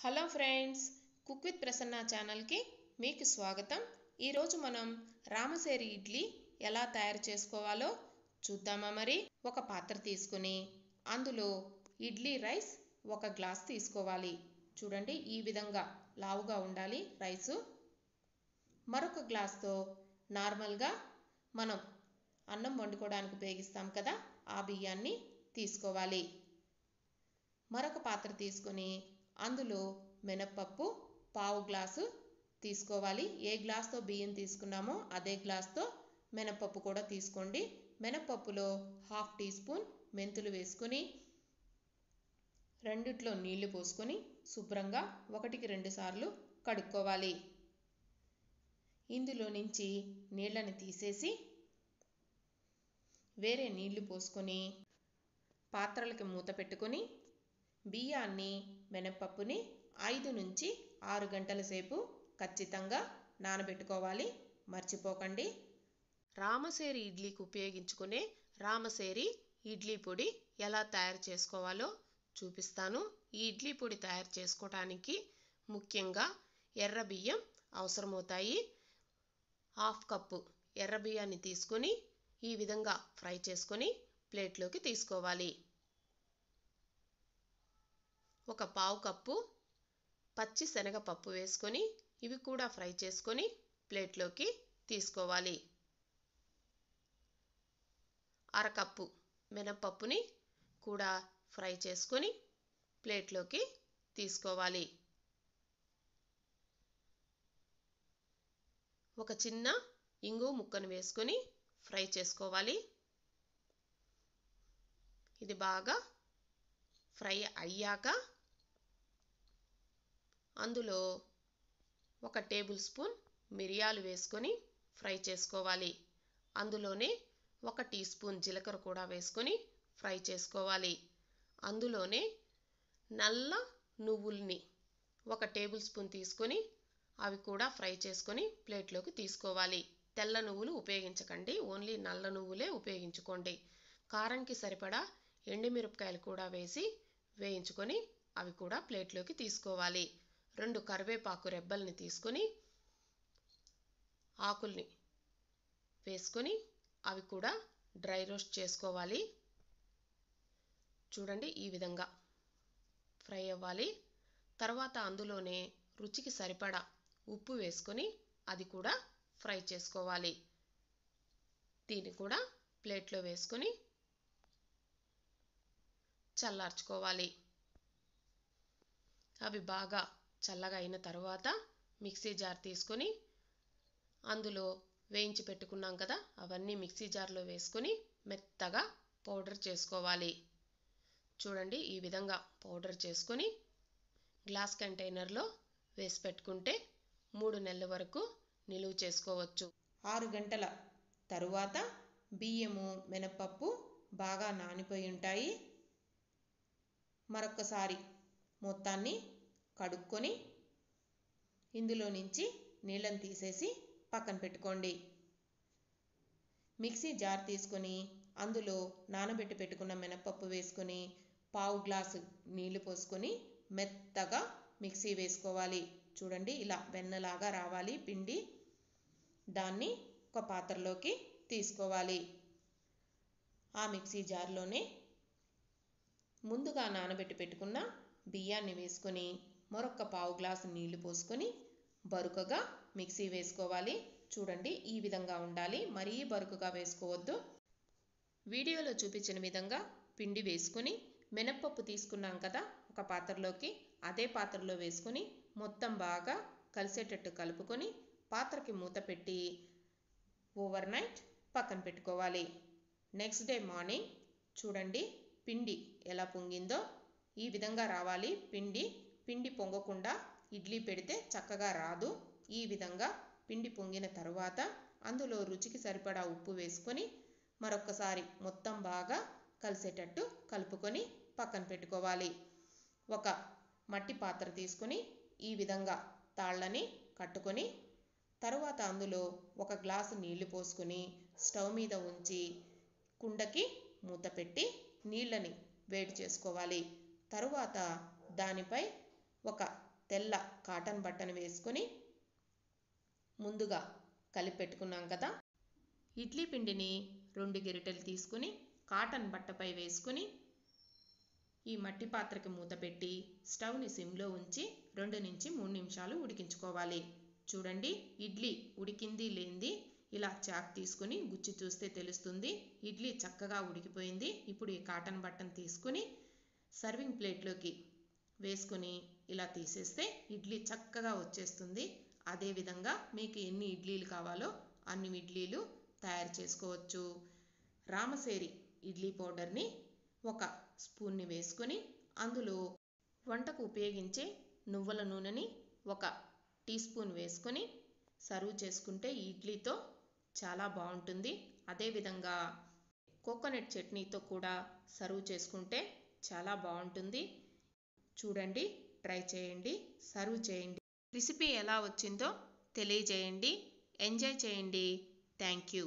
Hello friends, cook with Prasanna ఛానల్కి మీకు స్వాగతం. ఈరోజు మనం రామసేరి ఇడ్లీ ఎలా తయారు చేసుకోవాలో చూద్దామా. మరి ఒక పాత్ర తీసుకుని అందులో ఇడ్లీ రైస్ 1 గ్లాస్ తీసుకోవాలి. చూడండి, ఈ విధంగా లావుగా ఉండాలి రైసు. మరొక గ్లాస్తో నార్మల్గా మనం అన్నం వండుకోవడానికి ఉపయోగిస్తాం కదా, ఆ బియ్యాన్ని తీసుకోవాలి. మరొక పాత్ర తీసుకొని అందులో మినప్పప్పు 1/2 గ్లాసు తీసుకోవాలి. ఏ గ్లాస్తో బియ్యం తీసుకున్నామో అదే గ్లాస్తో మినప్పప్పు కూడా తీసుకోండి. మినప్పప్పులో 1/2 టీ స్పూన్ మెంతులు వేసుకొని రెండిట్లో నీళ్లు పోసుకొని శుభ్రంగా 1కి 2 సార్లు కడుక్కోవాలి. ఇందులో నుంచి నీళ్ళని తీసేసి వేరే నీళ్లు పోసుకొని పాత్రలకి మూత పెట్టుకొని బియ్యాన్ని మినప్పప్పుని 5 నుంచి 6 గంటల సేపు ఖచ్చితంగా నానబెట్టుకోవాలి. మర్చిపోకండి. రామసేరి ఇడ్లీకి ఉపయోగించుకునే రామసేరి ఇడ్లీ పొడి ఎలా తయారు చేసుకోవాలో చూపిస్తాను. ఈ ఇడ్లీ పొడి తయారు చేసుకోవడానికి ముఖ్యంగా ఎర్ర బియ్యం అవసరమవుతాయి. 1/2 కప్పు ఎర్ర బియ్యాన్ని తీసుకొని ఈ విధంగా ఫ్రై చేసుకొని ప్లేట్లోకి తీసుకోవాలి. 1/4 కప్పు పచ్చి శనగపప్పు వేసుకొని ఇవి కూడా ఫ్రై చేసుకొని ప్లేట్లోకి తీసుకోవాలి. 1/2 కప్పు మినపప్పుని కూడా ఫ్రై చేసుకొని ప్లేట్లోకి తీసుకోవాలి. ఒక చిన్న ఇంగువ ముక్కను వేసుకొని ఫ్రై చేసుకోవాలి. ఇది బాగా ఫ్రై అయ్యాక అందులో 1 టేబుల్ స్పూన్ మిరియాలు వేసుకొని ఫ్రై చేసుకోవాలి. అందులోనే 1 టీ స్పూన్ జీలకర్ర కూడా వేసుకొని ఫ్రై చేసుకోవాలి. అందులోనే నల్ల నువ్వుల్ని 1 టేబుల్ స్పూన్ తీసుకొని అవి కూడా ఫ్రై చేసుకొని ప్లేట్లోకి తీసుకోవాలి. తెల్ల నువ్వులు ఉపయోగించకండి, ఓన్లీ నల్ల నువ్వులే ఉపయోగించుకోండి. కారంకి సరిపడా ఎండుమిరపకాయలు కూడా వేసి వేయించుకొని అవి కూడా ప్లేట్లోకి తీసుకోవాలి. 2 కరివేపాకు రెబ్బల్ని తీసుకొని ఆకుల్ని వేసుకొని అవి కూడా డ్రై రోస్ట్ చేసుకోవాలి. చూడండి, ఈ విధంగా ఫ్రై అవ్వాలి. తర్వాత అందులోనే రుచికి సరిపడా ఉప్పు వేసుకొని అది కూడా ఫ్రై చేసుకోవాలి. దీన్ని కూడా ప్లేట్లో వేసుకొని చల్లార్చుకోవాలి. అవి బాగా చల్లగా అయిన తర్వాత మిక్సీ జార్ తీసుకొని అందులో వేయించి పెట్టుకున్నాం కదా, అవన్నీ మిక్సీ జార్లో వేసుకొని మెత్తగా పౌడర్ చేసుకోవాలి. చూడండి, ఈ విధంగా పౌడర్ చేసుకొని గ్లాస్ కంటైనర్లో వేసి పెట్టుకుంటే 3 నెలల వరకు నిలువ చేసుకోవచ్చు. 6 గంటల తరువాత బియ్యము మినపప్పు బాగా నానిపోయి ఉంటాయి. మరొకసారి మొత్తాన్ని కడుక్కొని ఇందులో నుంచి నీళ్ళని తీసేసి పక్కన పెట్టుకోండి. మిక్సీ జార్ తీసుకొని అందులో నానబెట్టి పెట్టుకున్న మినపప్పు వేసుకొని 1/4 గ్లాసు నీళ్లు పోసుకొని మెత్తగా మిక్సీ వేసుకోవాలి. చూడండి, ఇలా వెన్నలాగా రావాలి పిండి. దాన్ని ఒక పాత్రలోకి తీసుకోవాలి. ఆ మిక్సీ జార్లోనే ముందుగా నానబెట్టి పెట్టుకున్న బియ్యాన్ని వేసుకొని మరొక 1/4 గ్లాసు నీళ్లు పోసుకొని బరుకగా మిక్సీ వేసుకోవాలి. చూడండి, ఈ విధంగా ఉండాలి, మరీ బరుకుగా వేసుకోవద్దు. వీడియోలో చూపించిన విధంగా పిండి వేసుకొని మినప్పప్పు తీసుకున్నాం కదా ఒక పాత్రలోకి, అదే పాత్రలో వేసుకొని మొత్తం బాగా కలిసేటట్టు కలుపుకొని పాత్రకి మూత పెట్టి ఓవర్ నైట్ పక్కన పెట్టుకోవాలి. నెక్స్ట్ డే మార్నింగ్ చూడండి పిండి ఎలా పొంగిందో. ఈ విధంగా రావాలి పిండి పొంగకుండా ఇడ్లీ పెడితే చక్కగా రాదు. ఈ విధంగా పిండి పొంగిన తర్వాత అందులో రుచికి సరిపడా ఉప్పు వేసుకొని మరొకసారి మొత్తం బాగా కలిసేటట్టు కలుపుకొని పక్కన పెట్టుకోవాలి. ఒక మట్టి పాత్ర తీసుకొని ఈ విధంగా తాళ్ళని కట్టుకొని తరువాత అందులో 1 గ్లాసు నీళ్లు పోసుకొని స్టవ్ మీద ఉంచి కుండకి మూత పెట్టి నీళ్ళని వేడి చేసుకోవాలి. తరువాత దానిపై ఒక తెల్ల కాటన్ బట్టను వేసుకొని ముందుగా కలిపి పెట్టుకున్నాం కదా, ఇడ్లీ పిండిని 2 గరిటెలు తీసుకుని కాటన్ బట్టపై వేసుకుని ఈ మట్టి పాత్రకి మూత పెట్టి స్టవ్ని సిమ్లో ఉంచి 2 నుంచి 3 నిమిషాలు ఉడికించుకోవాలి. చూడండి, ఇడ్లీ ఉడికింది లేనిది ఇలా చాక్ తీసుకుని గుచ్చి చూస్తే తెలుస్తుంది. ఇడ్లీ చక్కగా ఉడికిపోయింది. ఇప్పుడు ఈ కాటన్ బట్టను తీసుకుని సర్వింగ్ ప్లేట్లోకి వేసుకుని ఇలా తీసేస్తే ఇడ్లీ చక్కగా వచ్చేస్తుంది. అదేవిధంగా మీకు ఎన్ని ఇడ్లీలు కావాలో అన్ని ఇడ్లీలు తయారు చేసుకోవచ్చు. రామసేరి ఇడ్లీ పౌడర్ని 1 స్పూన్ని వేసుకొని అందులో వంటకు ఉపయోగించే నువ్వుల నూనెని 1 టీ స్పూన్ వేసుకొని సర్వ్ చేసుకుంటే ఇడ్లీతో చాలా బాగుంటుంది. అదేవిధంగా కోకోనట్ చట్నీతో కూడా సర్వ్ చేసుకుంటే చాలా బాగుంటుంది. చూడండి, ట్రై చేయండి, సర్వ్ చేయండి. రెసిపీ ఎలా వచ్చిందో తెలియజేయండి. ఎంజాయ్ చేయండి. Thank you.